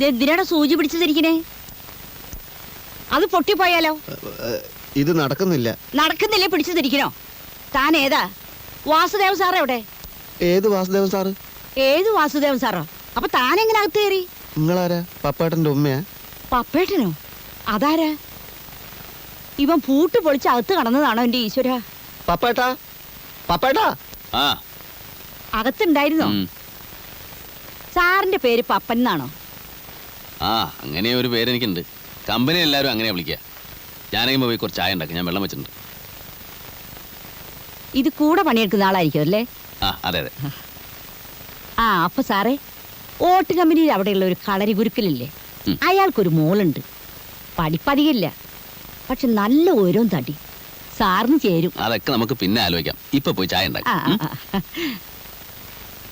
എന്തിനാണ് സൂചി പിടിച്ചതിരിക്കണേ? അത് പൊട്ടിപ്പോയാലോ? ഇത് നടക്കുന്നില്ല. നടക്കുന്നില്ലേ പിടിച്ചതിരിക്കണോ? താൻ ഏതാ? വാസുദേവൻ സാർ എവിടെ? ഏത് വാസുദേവൻ സാറ്? ഏത് വാസുദേവൻ സാറോ? അപ്പൊ താൻ എങ്ങനെ അകത്ത് കയറി? നിങ്ങളാരാ? പപ്പേട്ടന്റെ ഉമ്മയാ? പപ്പേട്ടനോ? അതാരാ? ഇവൻ പൂട്ട് പൊളിച്ച് അകത്ത് കടന്നതാണോ എന്റെ ഈശ്വര? പപ്പേട്ടാ, പപ്പേട്ടാ. അകത്തുണ്ടായിരുന്നോ? സാറിന്റെ പേര് പപ്പൻ എന്നാണോ? അങ്ങനെ ഒരു പേരെനിക്കുണ്ട്. കമ്പനി എല്ലാവരും അങ്ങനെ വിളിക്കുക. ഞാനെങ്കിൽ പോയി കുറച്ച് ചായ ഉണ്ടാക്കി. ഞാൻ വെള്ളം വെച്ചിട്ടുണ്ട്. ഇത് കൂടെ പണിയെടുക്കുന്ന ആളായിരിക്കും അല്ലേ? അതെ അതെ. അപ്പൊ സാറേ, ഓട്ട് കമ്പനിയിൽ അവിടെയുള്ള ഒരു കളരി ഗുരുക്കലില്ലേ, അയാൾക്കൊരു മോളുണ്ട്. പഠിപ്പധികമില്ല, പക്ഷെ നല്ല ഓരോ തടി. സാറിന് ചേരും. അതൊക്കെ നമുക്ക് പിന്നെ ആലോചിക്കാം. ഇപ്പൊ പോയി ചായ ഉണ്ടാക്കി.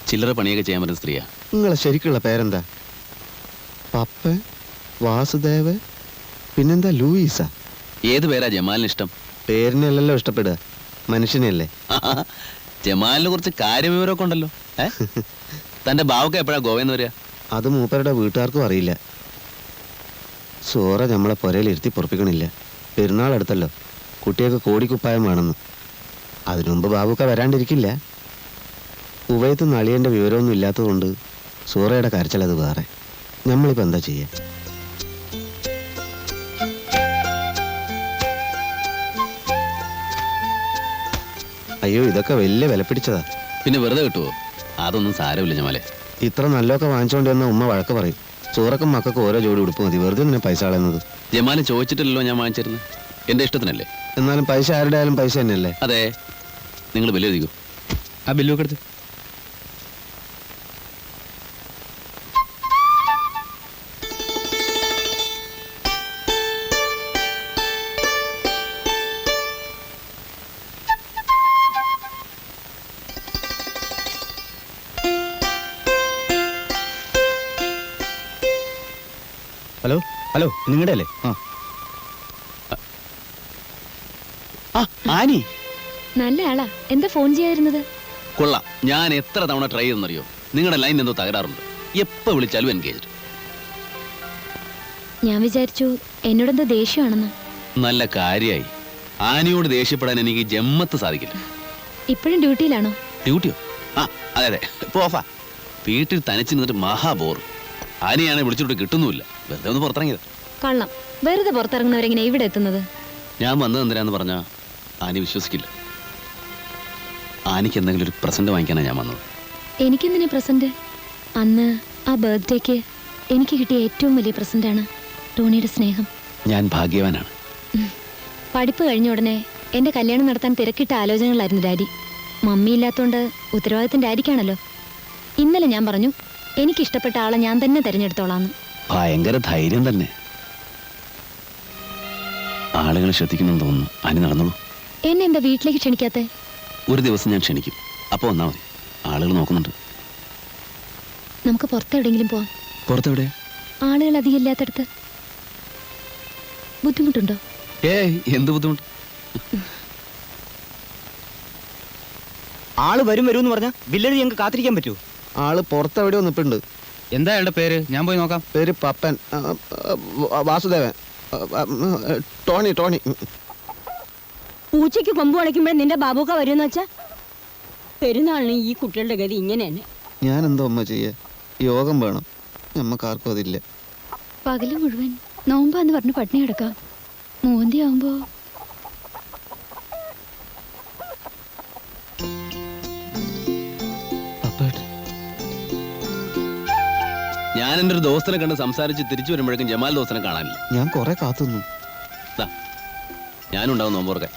ചില്ലറ പണിയൊക്കെ ചെയ്യാൻ പറ്റുന്ന സ്ത്രീയാ. നിങ്ങളെ ശരിക്കുള്ള പേരെന്താ? പപ്പ, വാസുദേവ്, പിന്നെന്താ ലൂയിസാ? ഏത് പേരാ ജമാലിന് ഇഷ്ടം? പേരിനല്ലല്ലോ ഇഷ്ടപ്പെടുക, മനുഷ്യനെയല്ലേ. ജമാലിന് കുറച്ച് കാര്യവിവരമൊക്കെ ഉണ്ടല്ലോ. തന്റെ ബാവൊക്കെ എപ്പോഴാ ഗോവയെന്ന് വരിക? അത് മൂപ്പരുടെ വീട്ടുകാർക്കും അറിയില്ല. സോറ നമ്മളെ പുരയിലിരുത്തി പൊറപ്പിക്കണില്ല. പെരുന്നാൾ അടുത്തല്ലോ, കുട്ടിയൊക്കെ കോടിക്കുപ്പായം വേണമെന്ന്. അതിനു മുമ്പ് ബാബുക്ക വരാണ്ടിരിക്കില്ല. ഉവയത്ത് നളിയൻ്റെ വിവരമൊന്നും ഇല്ലാത്തതുകൊണ്ട് സൂറയുടെ കരച്ചിലത് വേറെ. നമ്മളിപ്പോൾ എന്താ ചെയ്യുക? അയ്യോ, ഇതൊക്കെ വലിയ വില പിടിച്ചതാ. പിന്നെ വെറുതെ കിട്ടുമോ? അതൊന്നും സാരമില്ല ജമാലെ. ഇത്ര നല്ലൊക്കെ വാങ്ങിച്ചോണ്ട് വന്ന ഉമ്മ വഴക്ക് പറയും. സൂറക്കും മക്കൾക്ക് ഓരോ ജോഡി ഉടുപ്പ് മതി, വെറുതെ ഇങ്ങനെ പൈസ കളയുന്നത്. ജമാല് ചോദിച്ചിട്ടില്ലല്ലോ ഞാൻ വാങ്ങിച്ചിരുന്നത്. എന്റെ ഇഷ്ടത്തിനല്ലേ. എന്നാലും പൈസ ആരുടെ ആയാലും പൈസ തന്നെയല്ലേ? അതെ. നിങ്ങൾ ബില്ല് എഴുതിക്കോ. ആ ബില്ലൊക്കെ എടുത്ത്. ഹലോ ഹലോ, നിങ്ങളുടെ അല്ലേ? ആനി നല്ല ആളാ. എന്താ ഫോൺ ചെയ്യാതിരുന്നത്? കൊള്ളാം. ഞാൻ എത്ര തവണ ട്രൈ ചെയ്തെന്നറിയോ? നിങ്ങളുടെ ലൈൻ എന്തോ തകരാറുണ്ട്. എപ്പോ വിളിച്ചാലും എൻഗേജ്ഡ്. ഞാൻ വിചാരിച്ചു എന്നോടെന്തോ ദേഷ്യമാണെന്ന്. നല്ല കാര്യായി. ആനിയോട് ദേഷ്യപ്പെടാൻ എനിക്ക് ജമ്മത്ത് സാധിക്കില്ല. ഇപ്പോഴും ഡ്യൂട്ടിയിലാണോ? ഡ്യൂട്ടിയോ? അതെ അതെ, ഇപ്പൊ ഓഫാ. വീട്ടിൽ തനിച്ച് നിന്നിട്ട് മഹാബോർ. ആനിയാണെ വിളിച്ചിട്ട് കിട്ടുന്നുമില്ല. വെറുതെ ഒന്ന് പുറത്തിറങ്ങിയത്. കള്ളം. വെറുതെ പുറത്തിറങ്ങുന്നവരെങ്ങനെ ഇവിടെ എത്തുന്നത്? ഞാൻ വന്നത് എന്തിനാന്ന് പറഞ്ഞാ ആനി വിശ്വസിക്കില്ല. ആനിക്ക് എന്തെങ്കിലും ഒരു പ്രസന്റ് വാങ്ങിക്കാനാണ് ഞാൻ വന്നത്. എനിക്കെന്തിനാ പ്രസന്റ്? അന്ന് ആ ബർത്ത്ഡേക്ക് എനിക്ക് കിട്ടിയ ഏറ്റവും വലിയ പ്രസന്റാണ് ടോണിയുടെ സ്നേഹം. ഞാൻ ഭാഗ്യവാനാണ്. പഠിപ്പ് കഴിഞ്ഞ ഉടനെ എന്റെ കല്യാണം നടത്താൻ തിരക്കിട്ട ആലോചനകളായിരുന്നു ഡാഡി. മമ്മി ഇല്ലാത്തോണ്ട് ഉത്തരവാദിത്തം ഡാഡിക്കാണല്ലോ. ഇന്നലെ ഞാൻ പറഞ്ഞു എനിക്കിഷ്ടപ്പെട്ട ആളെ ഞാൻ തന്നെ തിരഞ്ഞെടുത്തോളാന്ന്. ഭയങ്കര ധൈര്യം തന്നെ. ആളുകളെ ശ്രദ്ധിക്കുന്നെന്ന് തോന്നുന്നു. ആനി നടന്നോളൂ. എന്നെ എന്താ വീട്ടിലേക്ക് ക്ഷണിക്കാത്തെ? ഒരു ദിവസം ഞാൻ ക്ഷണിക്കും. അപ്പൊ വന്നാ മതി. ആളുകൾ നോക്കുന്നുണ്ട്. നമുക്ക് പുറത്തെവിടെങ്കിലും പോവാം. പുറത്തെവിടെ? ആളുകൾ അധികം ഇല്ലാത്തടത്ത്. ബുദ്ധിമുട്ടുണ്ടോ? എന്ത് ബുദ്ധിമുട്ട്? ആള് വരും എന്ന് പറഞ്ഞാ ബില്ലെഴുതി ഞങ്ങൾക്ക് കാത്തിരിക്കാൻ പറ്റുമോ? ആള് പുറത്തെവിടെയോ നിൽപ്പുണ്ട്. എന്താ അയാളുടെ പേര്? ഞാൻ പോയി നോക്കാം. പേര് പപ്പൻ, വാസുദേവൻ, ടോണി. ടോണി. പൂച്ചയ്ക്ക് കൊമ്പ് വളയ്ക്കുമ്പോഴേ നിന്റെ ബാബുക്ക വരുമെന്ന് വെച്ചാ പെരുന്നാളിന് ഈ കുട്ടികളുടെ ഗതി ഇങ്ങനെ തന്നെ. ഞാൻ എന്തോ അമ്മ ചെയ്യ? യോഗം വേണം. നമ്മക്കാർക്കും അതില്ല. പകല് മുഴുവൻ നോമ്പാന്ന് പറഞ്ഞ് പട്ടിണി കിടക്കാം. മോന്തി ആവുമ്പോ ഞാൻ എൻ്റെ ഒരു ദോസ്തനെ കണ്ട് സംസാരിച്ച് തിരിച്ചു വരുമ്പോഴേക്കും ജമാൽ ദോസ്തനെ കാണാനില്ല. ഞാൻ കുറെ കാത്തുന്നു. ഞാനും ഉണ്ടാവും നോമ്പോർക്കാൻ.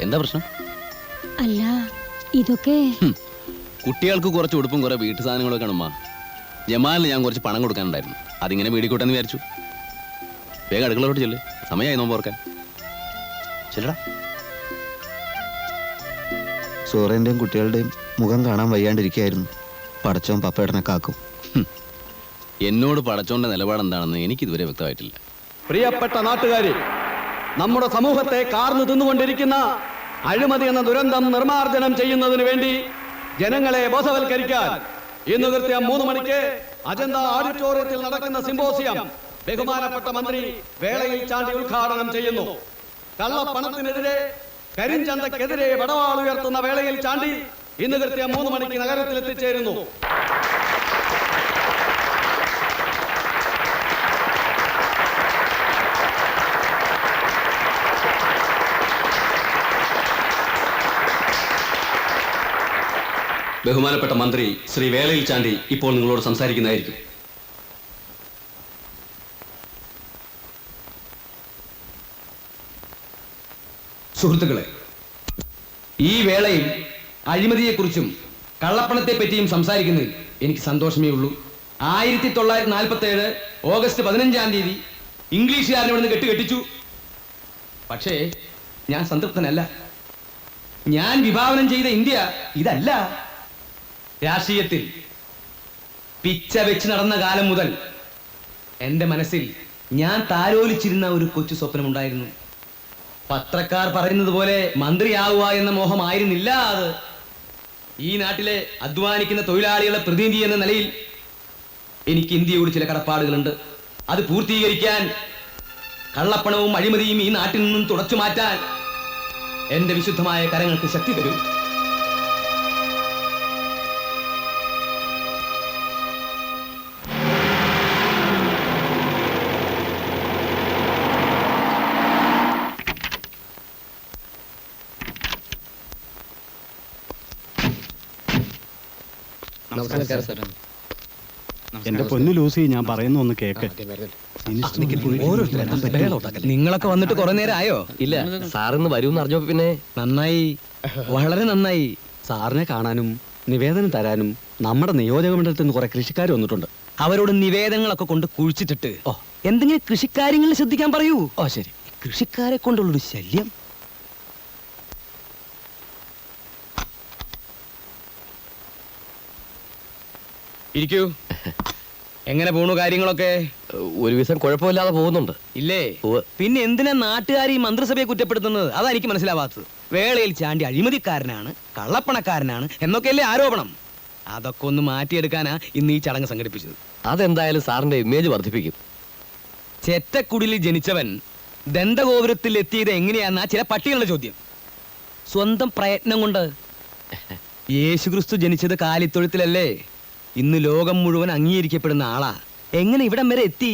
എന്താ പ്രശ്നം? അല്ല, ഇതൊക്കെ കുട്ടികൾക്ക് കുറച്ച് ഉടുപ്പും കുറെ വീട്ടു സാധനങ്ങളൊക്കെ ഉമ്മ. ജമാലിന് ഞാൻ കുറച്ച് പണം കൊടുക്കാനുണ്ടായിരുന്നു. അതിങ്ങനെ മേടിക്കൂട്ടെന്ന് വിചാരിച്ചു. വേഗം അടുക്കളോട്ട് ചെല്ല്. സമയമായി നോമ്പോർക്കാൻ. ചെല്ലടാ. സോറേന്റെയും കുട്ടികളുടെയും മുഖം കാണാൻ വയ്യാണ്ടിരിക്കുകയായിരുന്നു. പടച്ചോൻ പപ്പേടനെ കാക്കും. എന്നോട് പടച്ചോന്റെ നിലപാടെന്താണെന്ന് എനിക്കിതുവരെ വ്യക്തമായിട്ടില്ല. പ്രിയപ്പെട്ട നാട്ടുകാരെ, നമ്മുടെ സമൂഹത്തെ കാർന്നു തിന്നുകൊണ്ടിരിക്കുന്ന അഴിമതി എന്ന ദുരന്തം നിർമ്മാർജ്ജനം ചെയ്യുന്നതിന് വേണ്ടി ജനങ്ങളെ ബോധവൽക്കരിക്കാൻ ഇന്ന് കൃത്യം 3 മണിക്ക് അജന്ത ഓഡിറ്റോറിയത്തിൽ നടക്കുന്ന സിംബോസിയം ബഹുമാനപ്പെട്ട മന്ത്രി വേളയിൽ ചാണ്ടി ഉദ്ഘാടനം ചെയ്യുന്നു. കള്ളപ്പണത്തിനെതിരെ, കരിഞ്ചന്തക്കെതിരെ വടവാൾ ഉയർത്തുന്ന വേളയിൽ ചാണ്ടി ഇന്ന് കൃത്യം 3 മണിക്ക് നഗരത്തിൽ എത്തിച്ചേരുന്നു. ബഹുമാനപ്പെട്ട മന്ത്രി ശ്രീ വേളയിൽ ചാണ്ടി ഇപ്പോൾ നിങ്ങളോട് സംസാരിക്കുന്നതായിരിക്കും. സുഹൃത്തുക്കളെ, ഈ വേളയിൽ അഴിമതിയെക്കുറിച്ചും കള്ളപ്പണത്തെ പറ്റിയും സംസാരിക്കുന്നതിൽ എനിക്ക് സന്തോഷമേ ഉള്ളൂ. 1947 ഓഗസ്റ്റ് 15-ാം തീയതി ഇംഗ്ലീഷുകാരനെ ഇവിടുന്ന് കെട്ടിച്ചു. പക്ഷേ ഞാൻ സംതൃപ്തനല്ല. ഞാൻ വിഭാവനം ചെയ്ത ഇന്ത്യ ഇതല്ല. രാഷ്ട്രീയത്തിൽ പിച്ച വെച്ച് നടന്ന കാലം മുതൽ എൻ്റെ മനസ്സിൽ ഞാൻ താലോലിച്ചിരുന്ന ഒരു കൊച്ചു സ്വപ്നമുണ്ടായിരുന്നു. പത്രക്കാർ പറയുന്നത് പോലെ മന്ത്രിയാവുക എന്ന മോഹമായിരുന്നില്ല അത്. ഈ നാട്ടിലെ അധ്വാനിക്കുന്ന തൊഴിലാളികളെ പ്രതിനിധി എന്ന നിലയിൽ എനിക്ക് ഇന്ത്യയോട് ചില കടപ്പാടുകളുണ്ട്. അത് പൂർത്തീകരിക്കാൻ, കള്ളപ്പണവും അഴിമതിയും ഈ നാട്ടിൽ നിന്നും തുടച്ചു മാറ്റാൻ എന്റെ വിശുദ്ധമായ കരങ്ങൾക്ക് ശക്തി തരൂ. എന്റെ പൊന്നു ലൂസി, ഞാൻ പറയുന്ന ഒന്ന് കേക്ക്. നിങ്ങളൊക്കെ വന്നിട്ട് കുറെ നേരം ആയോ? ഇല്ല, സാറിന്ന് വരൂന്ന് അറിഞ്ഞപ്പോ പിന്നെ നന്നായി, വളരെ നന്നായി. സാറിനെ കാണാനും നിവേദനം തരാനും നമ്മുടെ നിയോജക മണ്ഡലത്തിൽ നിന്ന് കുറെ കൃഷിക്കാർ വന്നിട്ടുണ്ട്. അവരോട് നിവേദനങ്ങളൊക്കെ കൊണ്ട് കുഴിച്ചിട്ടിട്ട് എന്തെങ്കിലും കൃഷിക്കാര്യങ്ങളിൽ ശ്രദ്ധിക്കാൻ പറയൂ. ഓ ശരി. കൃഷിക്കാരെ കൊണ്ടുള്ളൊരു ശല്യം. ഇരിക്കൂ. എങ്ങനെ പോണു കാര്യങ്ങളൊക്കെ? ഒരു ദിവസം കുഴപ്പമില്ലാതെ പോകുന്നുണ്ട്. ഇല്ലേ? ഉവ്വ്. പിന്നെ എന്തിനാ നാട്ടുകാർ ഈ മന്ത്രിസഭയെ കുറ്റപ്പെടുത്തുന്നത്? അതാ എനിക്ക് മനസ്സിലാവാത്തത്. വേളയിൽ ചാണ്ടി അഴിമതിക്കാരനാണ്, കള്ളപ്പണക്കാരനാണ് എന്നൊക്കെയല്ലേ ആരോപണം. അതൊക്കെ ഒന്ന് മാറ്റിയെടുക്കാനാ ഇന്ന് ഈ ചടങ്ങ് സംഘടിപ്പിച്ചത്. അതെന്തായാലും സാറിന്റെ ഇമേജ് വർദ്ധിപ്പിക്കും. ചെറ്റക്കുടിലിൽ ജനിച്ചവൻ ദന്തഗോപുരത്തിൽ എത്തിയത് എങ്ങനെയാന്നാ ചില പട്ടികളുടെ ചോദ്യം. സ്വന്തം പ്രയത്നം കൊണ്ട്. യേശുക്രിസ്തു ജനിച്ചത് കാലിത്തൊഴുത്തിലല്ലേ? ഇന്ന് ലോകം മുഴുവൻ അംഗീകരിക്കപ്പെടുന്ന ആളാ. എങ്ങനെ ഇവിടം വരെ എത്തി?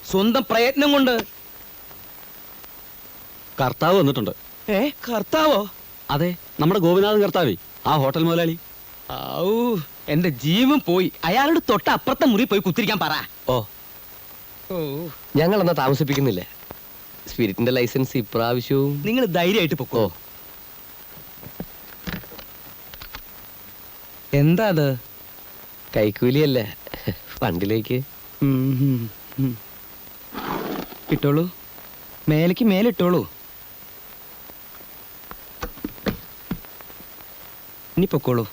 സ്വന്തം പ്രയത്നം കൊണ്ട്. കർത്താവ് വന്നിട്ടുണ്ട്. കർത്താവോ? അതെ, നമ്മുടെ ഗോപിനാഥൻ കർത്താവേ, ആ ഹോട്ടൽ മുതലാളി. ഔ, എന്റെ ജീവൻ പോയി. അയാളോട് തൊട്ട് അപ്പുറത്തെ മുറി പോയി കുത്തിരിക്കാൻ പറ. ഓ, ഞങ്ങൾ എന്നാ താമസിപ്പിക്കുന്നില്ല. സ്പിരിറ്റിന്റെ ലൈസൻസ് ഇപ്രാവശ്യവും. നിങ്ങൾ ധൈര്യമായിട്ട് പൊക്കോ. എന്താ അത്? കൈക്കൂലിയല്ല, ഫണ്ടിലേക്ക്. ഇട്ടോളൂ, മേലേക്ക് മേലിട്ടോളൂ. ഇനി പൊക്കോളൂ.